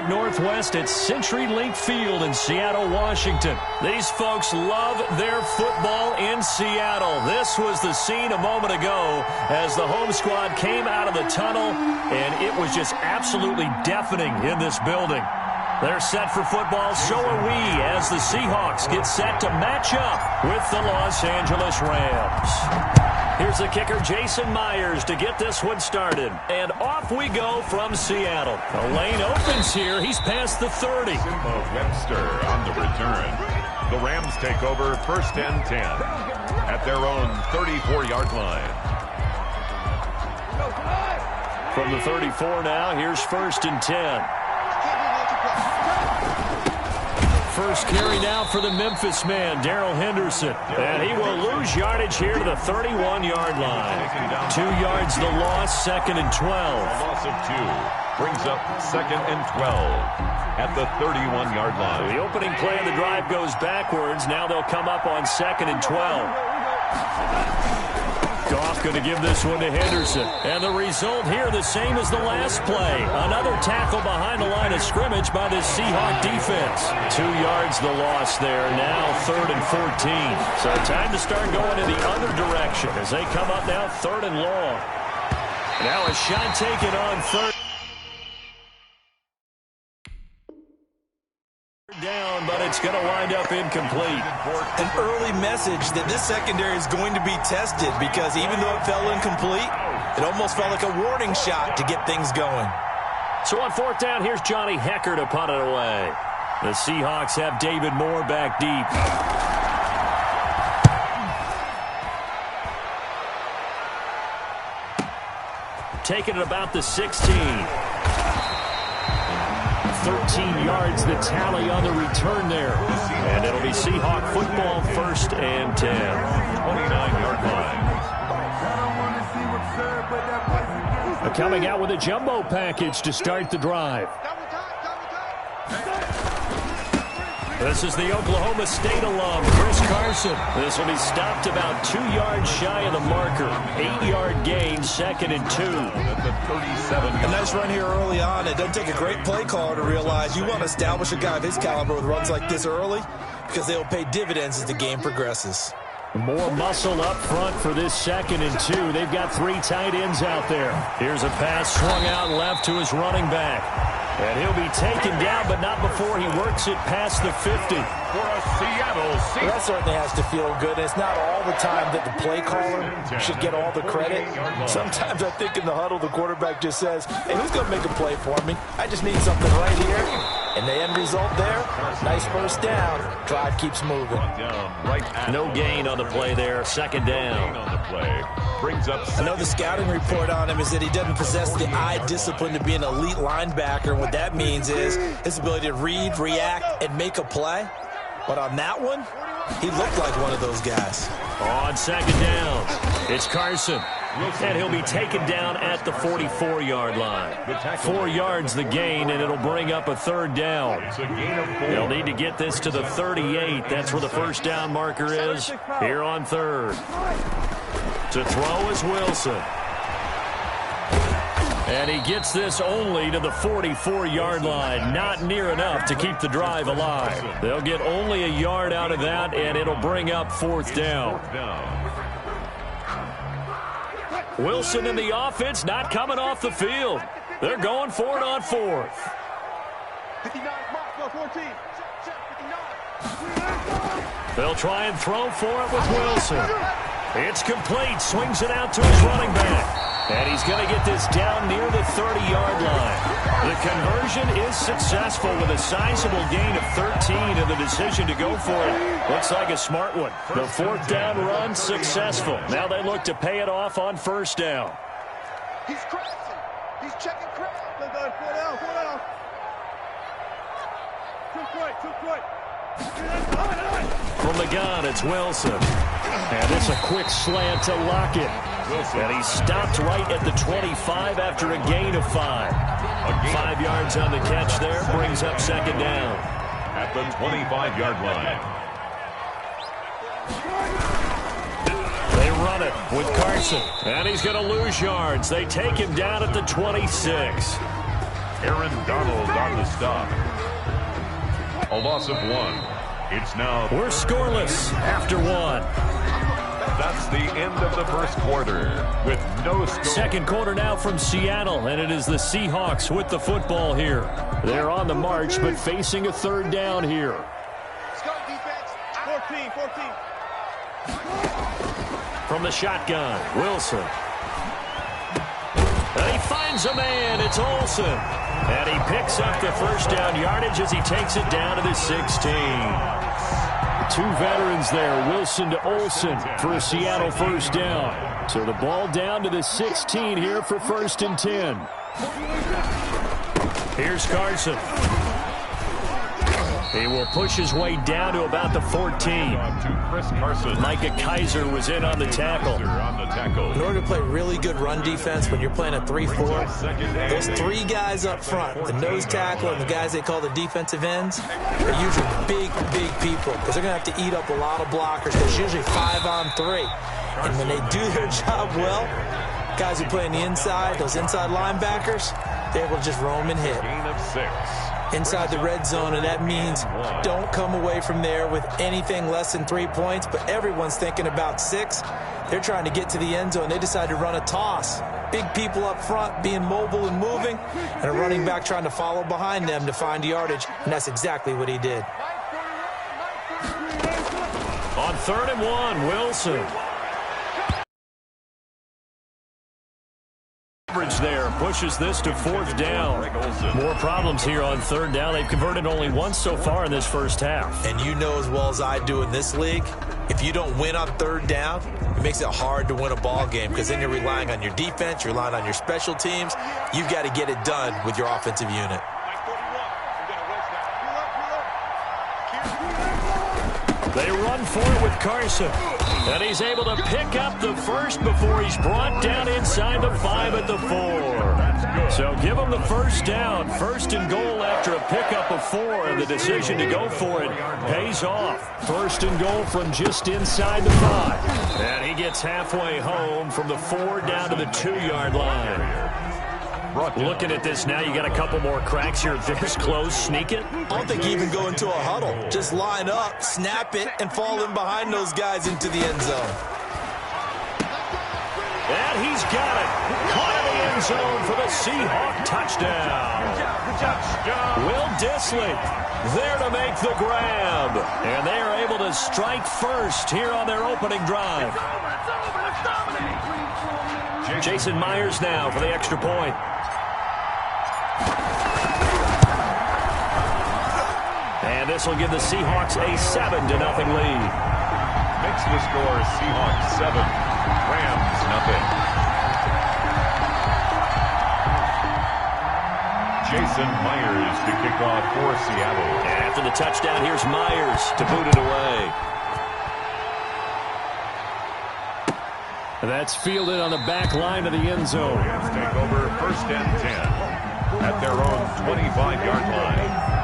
Pacific Northwest at CenturyLink Field in Seattle, Washington. These folks love their football in Seattle. This was the scene a moment ago as the home squad came out of the tunnel, and it was just absolutely deafening in this building. They're set for football, so are we, as the Seahawks get set to match up with the Los Angeles Rams. Here's the kicker, Jason Myers, to get this one started. And off we go from Seattle. The lane opens here. He's past the 30. Webster on the return. The Rams take over 1st and 10 at their own 34-yard line. From the 34 now, here's 1st and 10. First carry now for the Memphis man, Darrell Henderson. And he will lose yardage here to the 31-yard line. 2 yards the loss, 2nd and 12. A loss of 2 brings up 2nd and 12 at the 31-yard line. So the opening play of the drive goes backwards. Now they'll come up on 2nd and 12. Goff going to give this one to Henderson. And the result here the same as the last play. Another tackle behind the line of scrimmage by this Seahawk defense. 2 yards the loss there. Now 3rd and 14. So time to start going in the other direction as they come up now 3rd and long. Now a shot taken on 3rd. Down, but it's going to wind up incomplete. An early message that this secondary is going to be tested, because even though it fell incomplete, it almost felt like a warning shot to get things going. So on 4th down, here's Johnny Hecker to punt it away. The Seahawks have David Moore back deep. Taking it about the 16. 13 yards the tally on the return there. And it'll be Seahawk football 1st and 10. 29-yard line. Coming out with a jumbo package to start the drive. This is the Oklahoma State alum, Chris Carson. This will be stopped about 2 yards shy of the marker. 8-yard gain, 2nd and 2. At the 37. A nice run here early on. It doesn't take a great play caller to realize you want to establish a guy of his caliber with runs like this early, because they'll pay dividends as the game progresses. More muscle up front for this 2nd and 2. They've got 3 tight ends out there. Here's a pass swung out left to his running back. And he'll be taken down, but not before he works it past the 50. For a Seattle Seahawks. That certainly has to feel good. It's not all the time that the play caller should get all the credit. Sometimes I think in the huddle, the quarterback just says, hey, who's going to make a play for me? I just need something right here. And the end result there, nice first down. Drive keeps moving. No gain on the play there. 2nd down. On the play. Brings up. I know the scouting report on him is that he doesn't possess the eye discipline to be an elite linebacker. And what that means is his ability to read, react, and make a play. But on that one, he looked like one of those guys. On 2nd down, it's Carson. And he'll be taken down at the 44-yard line. 4 yards the gain, and it'll bring up a 3rd down. They'll need to get this to the 38. That's where the first down marker is here on 3rd. To throw is Wilson. And he gets this only to the 44-yard line. Not near enough to keep the drive alive. They'll get only a yard out of that, and it'll bring up 4th down. Wilson in the offense not coming off the field. They're going for it on 4th. They'll try and throw for it with Wilson. It's complete. Swings it out to his running back. And he's going to get this down near the 30-yard line. The conversion is successful with a sizable gain of 13, and the decision to go for it looks like a smart one. The 4th down run successful. Now they look to pay it off on 1st down. He's crossing. He's checking cross. Four down. Took right. From the gun, it's Wilson. And it's a quick slant to Lockett. And he's stopped right at the 25 after a gain of 5. 5 yards on the catch there, brings up 2nd down. At the 25-yard line. They run it with Carson. And he's going to lose yards. They take him down at the 26. Aaron Donald on the stop. A loss of 1. It's now... We're scoreless after 1. That's the end of the first quarter with no score. Second quarter now from Seattle, and it is the Seahawks with the football here. They're on the march, but facing a third down here. Let's go, defense. 14. From the shotgun, Wilson. And he finds a man. It's Olsen. And he picks up the first down yardage as he takes it down to the 16. Two veterans there, Wilson to Olsen for a Seattle first down. So the ball down to the 16 here for 1st and 10. Here's Carson. He will push his way down to about the 14. Micah Kaiser was in on the tackle. In order to play really good run defense when you're playing a 3-4, those 3 guys up front, the nose tackle and the guys they call the defensive ends, are usually big people because they're going to have to eat up a lot of blockers. There's usually 5 on 3. And when they do their job well, guys who play on the inside, those inside linebackers, they're able to just roam and hit. Gain of 6. Inside the red zone, and that means don't come away from there with anything less than 3 points, but everyone's thinking about 6. They're trying to get to the end zone. They decide to run a toss. Big people up front being mobile and moving, and a running back trying to follow behind them to find yardage, and that's exactly what he did. On 3rd and 1, Wilson. There pushes this to 4th down. More problems here on 3rd down. They've converted only once so far in this first half. And you know as well as I do in this league, if you don't win on 3rd down, it makes it hard to win a ball game because then you're relying on your defense, you're relying on your special teams. You've got to get it done with your offensive unit. They run for it with Carson. And he's able to pick up the first before he's brought down inside the 5 at the 4. So give him the first down. 1st and goal after a pickup of 4. And the decision to go for it pays off. 1st and goal from just inside the 5. And he gets halfway home from the 4 down to the 2-yard line. Looking at this now, you got a couple more cracks here this close. Sneak it. I don't think you even go into a huddle. Just line up, snap it, and fall in behind those guys into the end zone. And he's got it. Caught in the end zone for the Seahawk touchdown. Will Dissly there to make the grab. And they are able to strike first here on their opening drive. Jason Myers now for the extra point. And this will give the Seahawks a 7-0 lead. Makes the score Seahawks 7, Rams nothing. Jason Myers to kick off for Seattle. And after the touchdown, here's Myers to boot it away. That's fielded on the back line of the end zone. Rams take over 1st and 10 at their own 25-yard line.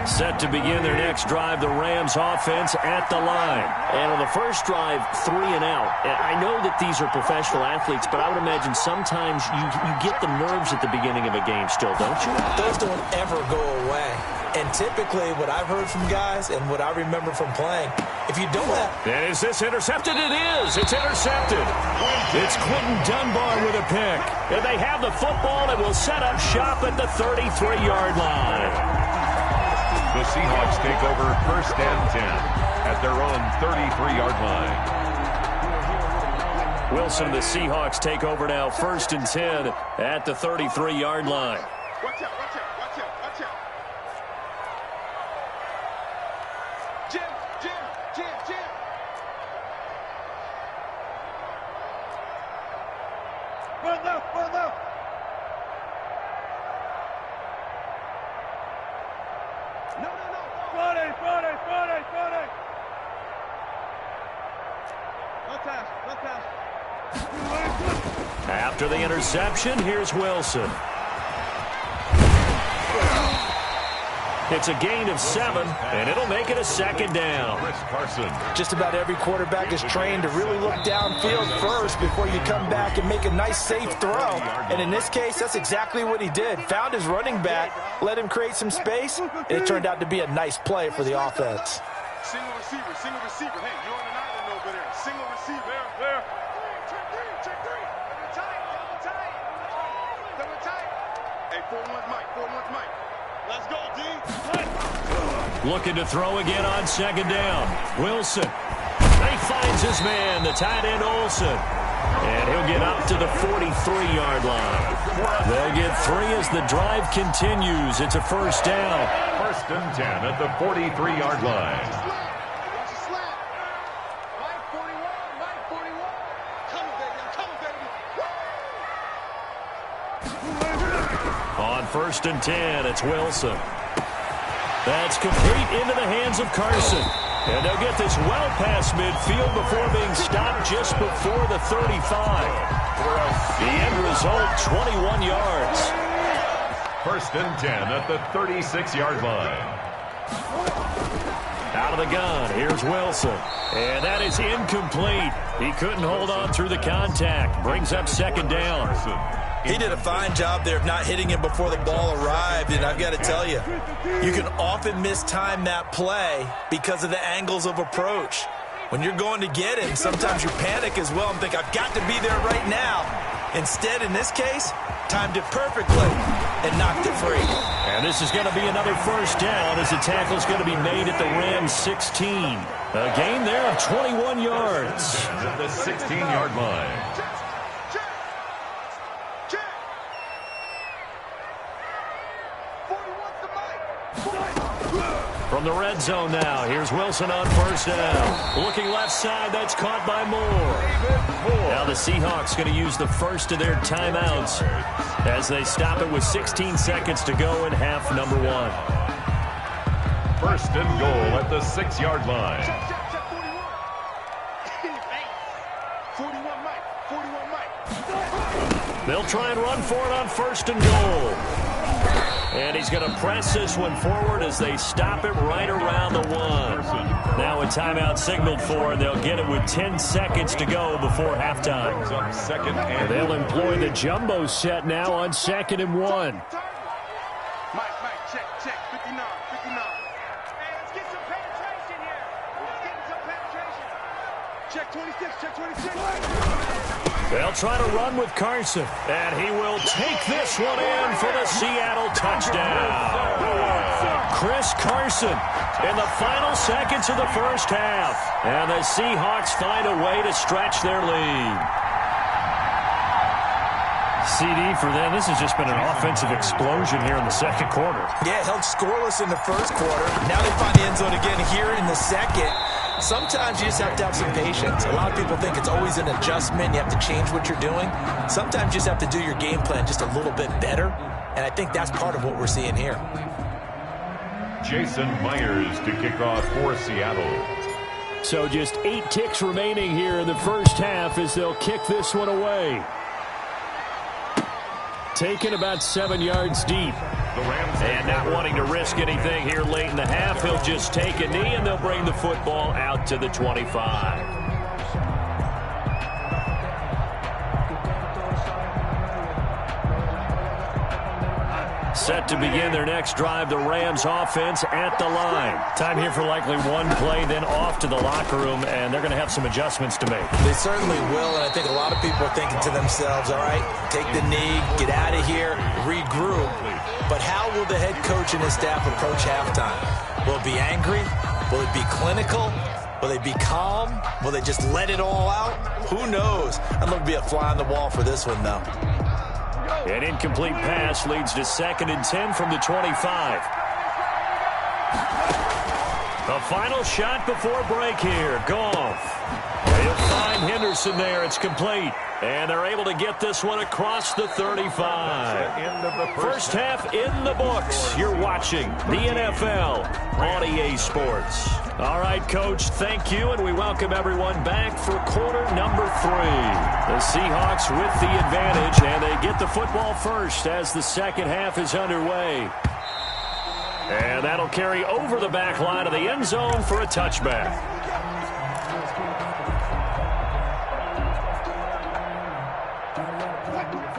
Set to begin their next drive, the Rams offense at the line. And on the first drive, 3 and out. And I know that these are professional athletes, but I would imagine sometimes you get the nerves at the beginning of a game still, don't you? Those don't ever go away. And typically what I've heard from guys and what I remember from playing, if you don't have... And is this intercepted? It is. It's intercepted. It's Quentin Dunbar with a pick. And they have the football and will set up shop at the 33-yard line. The Seahawks take over 1st and 10 at their own 33-yard line. Wilson, the Seahawks take over now 1st and 10 at the 33-yard line. Watch out. Jim. Run left. No. Friday. No pass. After the interception, here's Wilson. It's a gain of 7, and it'll make it a second down. Just about every quarterback is trained to really look downfield first before you come back and make a nice, safe throw. And in this case, that's exactly what he did. Found his running back, let him create some space, and it turned out to be a nice play for the offense. Single receiver, single receiver. Hey, you're on an island over there. Single receiver. There. Check three. Double tight. Hey, 4-1's Mike. Let's go, D. Looking to throw again on second down. Wilson. He finds his man, the tight end Olsen. And he'll get up to the 43-yard line. They'll get 3 as the drive continues. It's a first down. 1st and 10 at the 43-yard line. Watch the slap. Mike 41. Coming, baby. On 1st and 10, it's Wilson. That's complete into the hands of Carson. And they'll get this well past midfield before being stopped just before the 35. The end result, 21 yards. 1st and 10 at the 36-yard line. Out of the gun, here's Wilson. And that is incomplete. He couldn't hold on through the contact. Brings up second down. He did a fine job there of not hitting him before the ball arrived, and I've got to tell you, you can often mistime that play because of the angles of approach. When you're going to get him, sometimes you panic as well and think, I've got to be there right now. Instead, in this case, timed it perfectly and knocked it free. And this is going to be another first down as the tackle's going to be made at the Rams' 16. A gain there of 21 yards. At the 16-yard line. From the red zone now, here's Wilson on first down. Looking left side, that's caught by Moore. Now the Seahawks going to use the first of their timeouts as they stop it with 16 seconds to go in half number 1. 1st and goal at the 6-yard line. Check 41 Mike. They'll try and run for it on 1st and goal. And he's going to press this one forward as they stop it right around the 1. Now a timeout signaled for, and they'll get it with 10 seconds to go before halftime. And they'll employ the jumbo set now on 2nd and 1. Mike, check. 59. Hey, let's get some penetration here. Check 26. They'll try to run with Carson, and he will take this one in for the Seattle touchdown. Chris Carson in the final seconds of the first half, and the Seahawks find a way to stretch their lead. CD for them, this has just been an offensive explosion here in the second quarter. Yeah, held scoreless in the first quarter. Now they find the end zone again here in the second. Sometimes you just have to have some patience. A lot of people think it's always an adjustment. You have to change what you're doing. Sometimes you just have to do your game plan just a little bit better, and I think that's part of what we're seeing here. Jason Myers to kick off for Seattle. So just 8 ticks remaining here in the first half as they'll kick this one away. Taken about 7 yards deep. And not wanting to risk anything here late in the half, he'll just take a knee and they'll bring the football out to the 25. Set to begin their next drive, the Rams offense at the line. Time here for likely one play, then off to the locker room, and they're going to have some adjustments to make. They certainly will, and I think a lot of people are thinking to themselves, all right, take the knee, get out of here, regroup. But how will the head coach and his staff approach halftime? Will it be angry? Will it be clinical? Will they be calm? Will they just let it all out? Who knows? I'd love to be a fly on the wall for this one, though. An incomplete pass leads to 2nd and 10 from the 25. The final shot before break here. Goff. They'll find Henderson there. It's complete. And they're able to get this one across the 35. First half in the books. You're watching the NFL on EA Sports. All right, Coach, thank you, and we welcome everyone back for quarter number 3. The Seahawks with the advantage, and they get the football first as the second half is underway. And that'll carry over the back line of the end zone for a touchback.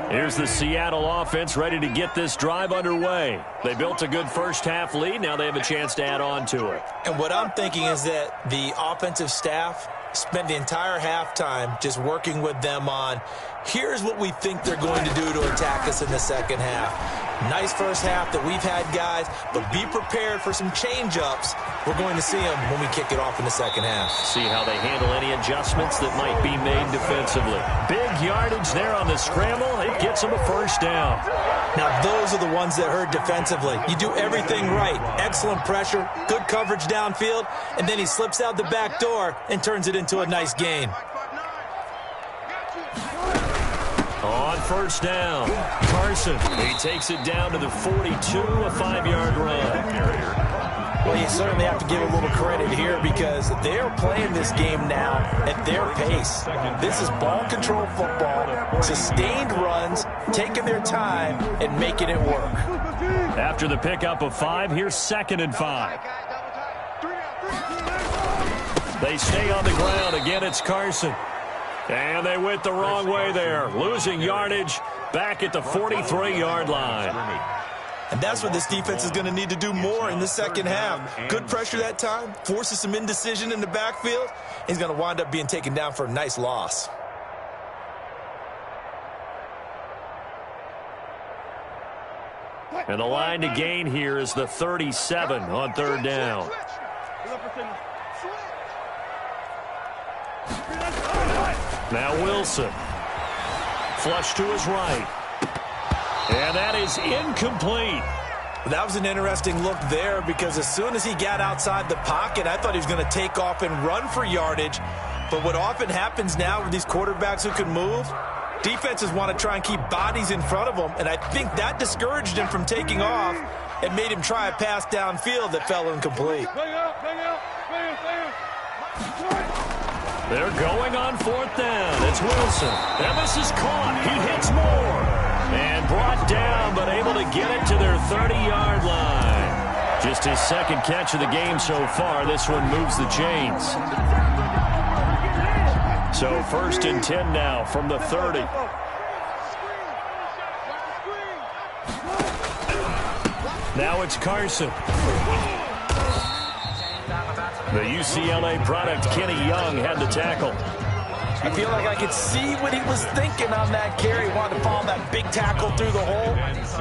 Here's the Seattle offense ready to get this drive underway. They built a good first-half lead. Now they have a chance to add on to it. And what I'm thinking is that the offensive staff spent the entire halftime just working with them on, here's what we think they're going to do to attack us in the second half. Nice first half that we've had, guys, but be prepared for some change-ups. We're going to see them when we kick it off in the second half. See how they handle any adjustments that might be made defensively. Big yardage there on the scramble. It gets them a first down. Now, those are the ones that hurt defensively. You do everything right. Excellent pressure, good coverage downfield, and then he slips out the back door and turns it into a nice gain. On first down, Carson. He takes it down to the 42, a 5-yard run. Well, you certainly have to give a little credit here because they're playing this game now at their pace. This is ball control football, sustained runs, taking their time and making it work. After the pickup of 5, here's 2nd and 5. They stay on the ground. Again, it's Carson. And they went the wrong way there, losing yardage back at the 43-yard line. And that's what this defense is going to need to do more in the second half. Good pressure that time, forces some indecision in the backfield. He's going to wind up being taken down for a nice loss. And the line to gain here is the 37 on 3rd down. Now Wilson. Flush to his right. And that is incomplete. That was an interesting look there because as soon as he got outside the pocket, I thought he was going to take off and run for yardage. But what often happens now with these quarterbacks who can move, defenses want to try and keep bodies in front of them, and I think that discouraged him from taking off and made him try a pass downfield that fell incomplete. They're going on 4th down. It's Wilson. And this is caught. He hits more. And brought down, but able to get it to their 30-yard line. Just his 2nd catch of the game so far. This one moves the chains. So 1st and 10 now from the 30. Now it's Carson. The UCLA product, Kenny Young, had the tackle. I feel like I could see what he was thinking on that carry. He wanted to follow that big tackle through the hole.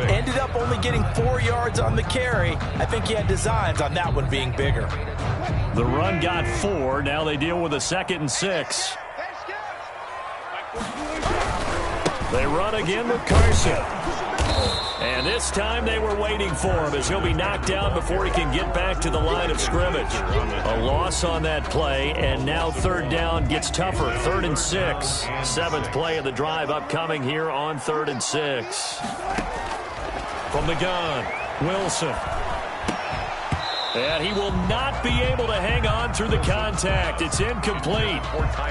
Ended up only getting 4 yards on the carry. I think he had designs on that one being bigger. The run got 4. Now they deal with a 2nd and 6. They run again with Carson. And this time they were waiting for him as he'll be knocked down before he can get back to the line of scrimmage. A loss on that play, and now 3rd down gets tougher. 3rd and 6. 7th play of the drive upcoming here on 3rd and 6. From the gun, Wilson. And he will not be able to hang on through the contact. It's incomplete.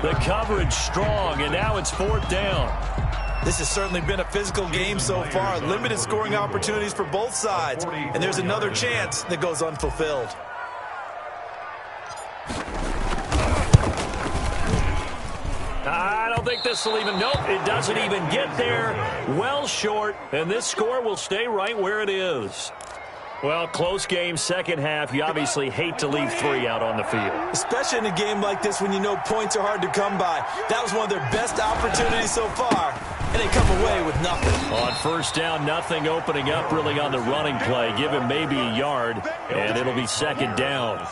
The coverage strong, and now it's 4th down. This has certainly been a physical game so far. Limited scoring opportunities for both sides. And there's another chance that goes unfulfilled. I don't think this will even, nope, it doesn't even get there. Well short, and this score will stay right where it is. Well, close game, second half. You obviously hate to leave 3 out on the field. Especially in a game like this when you know points are hard to come by. That was one of their best opportunities so far, and they come away with nothing. On first down, nothing opening up really on the running play. Give him maybe a yard, and it'll be 2nd down.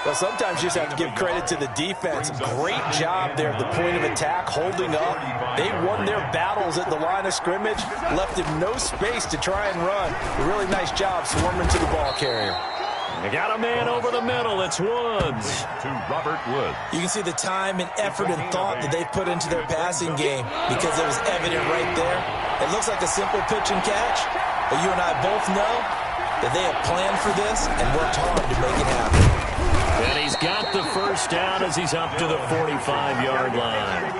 Well, sometimes you just have to give credit to the defense. Great job there at the point of attack, holding up. They won their battles at the line of scrimmage, left him no space to try and run. A really nice job swarming to the ball carrier. They got a man over the middle. It's Woods. To Robert Woods. You can see the time and effort and thought that they've put into their passing game because it was evident right there. It looks like a simple pitch and catch, but you and I both know that they have planned for this and worked hard to make it happen. And he's got the first down as he's up to the 45-yard line.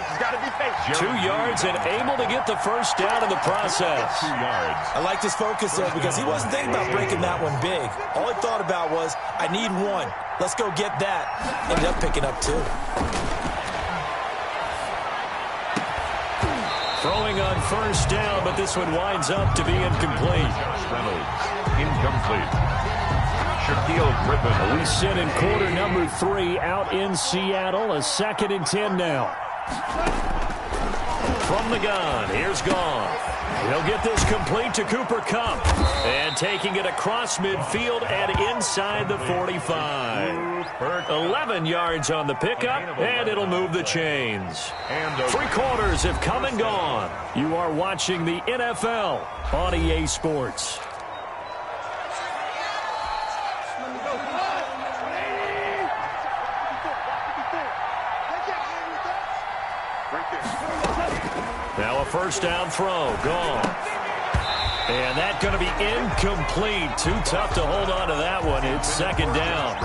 2 yards and able to get the first down in the process. 2 yards. I liked his focus there because he wasn't thinking about breaking that one big. All he thought about was, I need one. Let's go get that. Ended up picking up 2. Throwing on first down, but this one winds up to be incomplete. Reynolds, incomplete. Shaquille Griffin. We sit in quarter number 3 out in Seattle. A 2nd and 10 now. From the gun, here's Goff. He'll get this complete to Cooper Kupp. And taking it across midfield and inside the 45. 11 yards on the pickup, and it'll move the chains. 3 quarters have come and gone. You are watching the NFL on EA Sports. Now a first down throw. Gone. And that's going to be incomplete. Too tough to hold on to that one. It's 2nd down.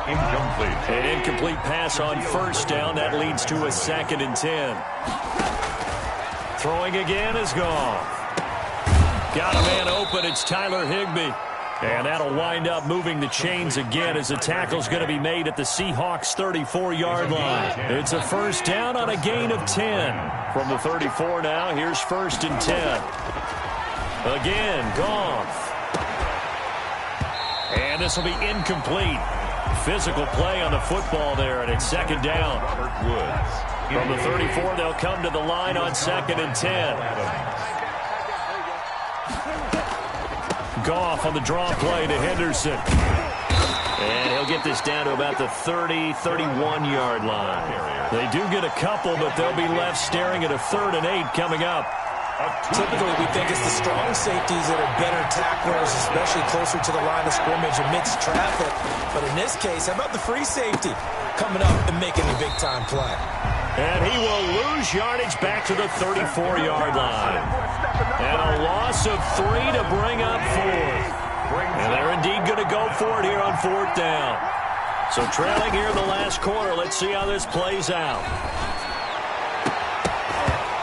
Incomplete. An incomplete pass on first down. That leads to a 2nd and 10. Throwing again is Goff. Got a man open. It's Tyler Higbee. And that'll wind up moving the chains again as the tackle's going to be made at the Seahawks' 34-yard line. It's a first down on a gain of 10. From the 34 now, here's 1st and 10. Again, Goff. And this will be incomplete. Physical play on the football there, and it's 2nd down. Robert Woods. From the 34, they'll come to the line on 2nd and 10. Goff on the draw play to Henderson. And he'll get this down to about the 30, 31-yard line. They do get a couple, but they'll be left staring at a 3rd and 8 coming up. Typically, we think it's the strong safeties that are better tacklers, especially closer to the line of scrimmage amidst traffic. But in this case, how about the free safety coming up and making a big-time play? And he will lose yardage back to the 34-yard line. And a loss of 3 to bring up 4th. And they're indeed going to go for it here on 4th down. So trailing here in the last quarter. Let's see how this plays out.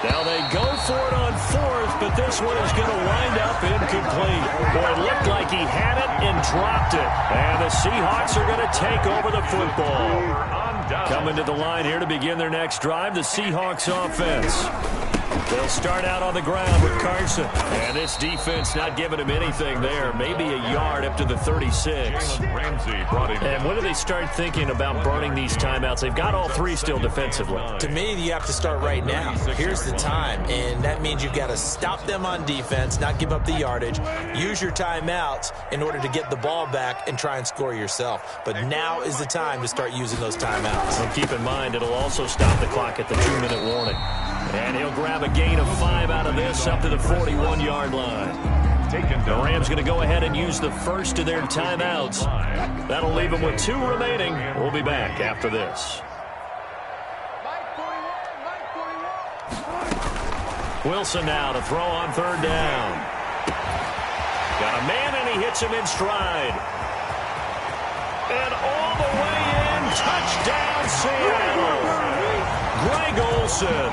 Now they go for it on 4th, but this one is going to wind up incomplete. Boy, it looked like he had it and dropped it. And the Seahawks are going to take over the football. Coming to the line here to begin their next drive, the Seahawks offense. They'll start out on the ground with Carson. And this defense not giving him anything there. Maybe a yard up to the 36. Ramsey brought him. And when do they start thinking about burning these timeouts? They've got all 3 still defensively. To me, you have to start right now. Here's the time, and that means you've got to stop them on defense, not give up the yardage, use your timeouts in order to get the ball back and try and score yourself. But now is the time to start using those timeouts. And keep in mind, it'll also stop the clock at the 2-minute warning. And he'll grab a gain of 5 out of this up to the 41-yard line. The Rams going to go ahead and use the first of their timeouts. That'll leave them with 2 remaining. We'll be back after this. Wilson now to throw on 3rd down. Got a man, and he hits him in stride. And all the way in, touchdown Seattle. Greg Olsen,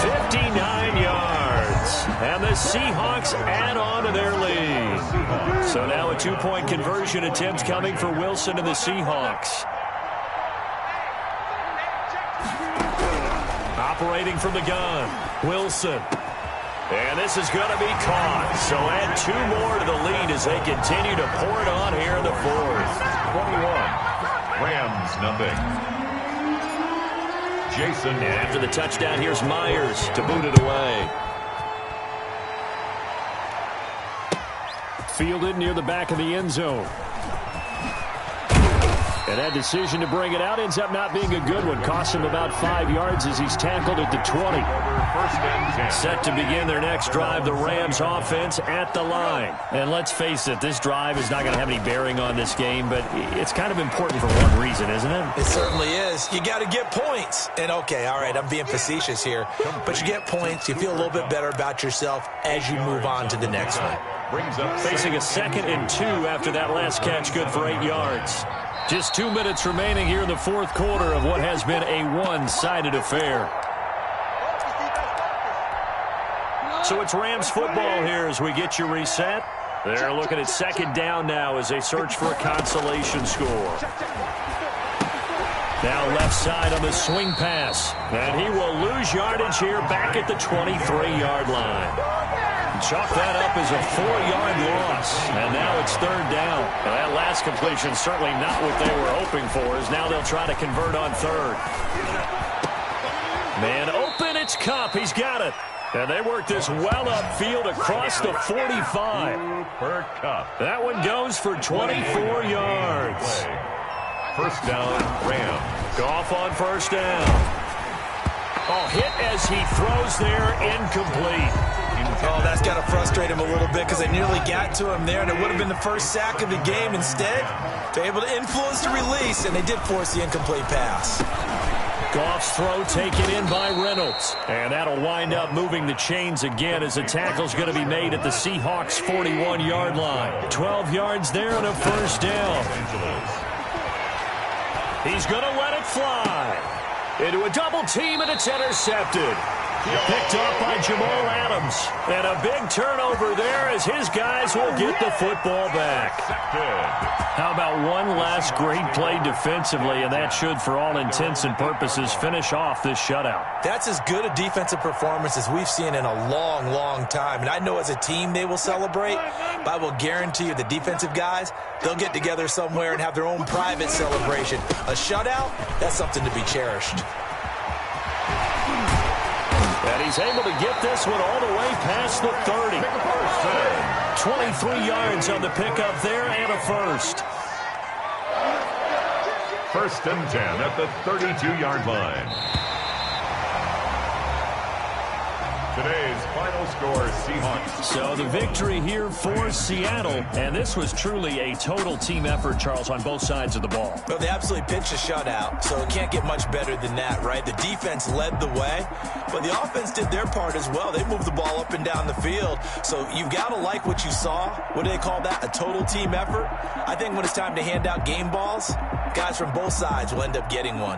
59 yards. And the Seahawks add on to their lead. So now a 2-point conversion attempt coming for Wilson and the Seahawks. Operating from the gun, Wilson. And this is going to be caught. So add 2 more to the lead as they continue to pour it on here in the 4th. 21. Rams nothing. Jason. And after the touchdown, here's Myers to boot it away. Fielded near the back of the end zone. And that decision to bring it out ends up not being a good one. Costs him about 5 yards as he's tackled at the 20. Set to begin their next drive, the Rams offense at the line. And let's face it, this drive is not going to have any bearing on this game, but it's kind of important for one reason, isn't it? It certainly is. You got to get points. And okay, all right, I'm being facetious here, but you get points, you feel a little bit better about yourself as you move on to the next one. Brings up facing a 2nd and 2 after that last catch, good for 8 yards. Just 2 minutes remaining here in the 4th quarter of what has been a one-sided affair. So it's Rams football here as we get you reset. They're looking at 2nd down now as they search for a consolation score. Now left side on the swing pass. And he will lose yardage here back at the 23-yard line. Chalk that up as a 4-yard loss. And now it's 3rd down. Now that last completion certainly not what they were hoping for, as now they'll try to convert on 3rd. Man open, it's Kupp. He's got it. And they work this well upfield across the 45. For Kupp. That one goes for 24 yards. First down, Rams. Goff on 1st down. Oh, hit as he throws there, incomplete. Oh, that's got to frustrate him a little bit because they nearly got to him there, and it would have been the first sack of the game. Instead, they're able to influence the release, and they did force the incomplete pass. Goff's throw taken in by Reynolds. And that'll wind up moving the chains again as the tackle's going to be made at the Seahawks' 41-yard line. 12 yards there and a first down. He's going to let it fly. Into a double team, and it's intercepted. Picked off by Jamal Adams. And a big turnover there as his guys will get the football back. How about one last great play defensively, and that should, for all intents and purposes, finish off this shutout. That's as good a defensive performance as we've seen in a long, long time. And I know as a team they will celebrate, but I will guarantee you the defensive guys, they'll get together somewhere and have their own private celebration. A shutout, that's something to be cherished. And he's able to get this one all the way past the 30. 23 yards on the pickup there and a first. 1st and 10 at the 32-yard line. Today's final score, Seahawks. So the victory here for Seattle. And this was truly a total team effort, Charles, on both sides of the ball. Well, they absolutely pitched a shutout, so it can't get much better than that, right? The defense led the way, but the offense did their part as well. They moved the ball up and down the field. So you've got to like what you saw. What do they call that? A total team effort? I think when it's time to hand out game balls, guys from both sides will end up getting one.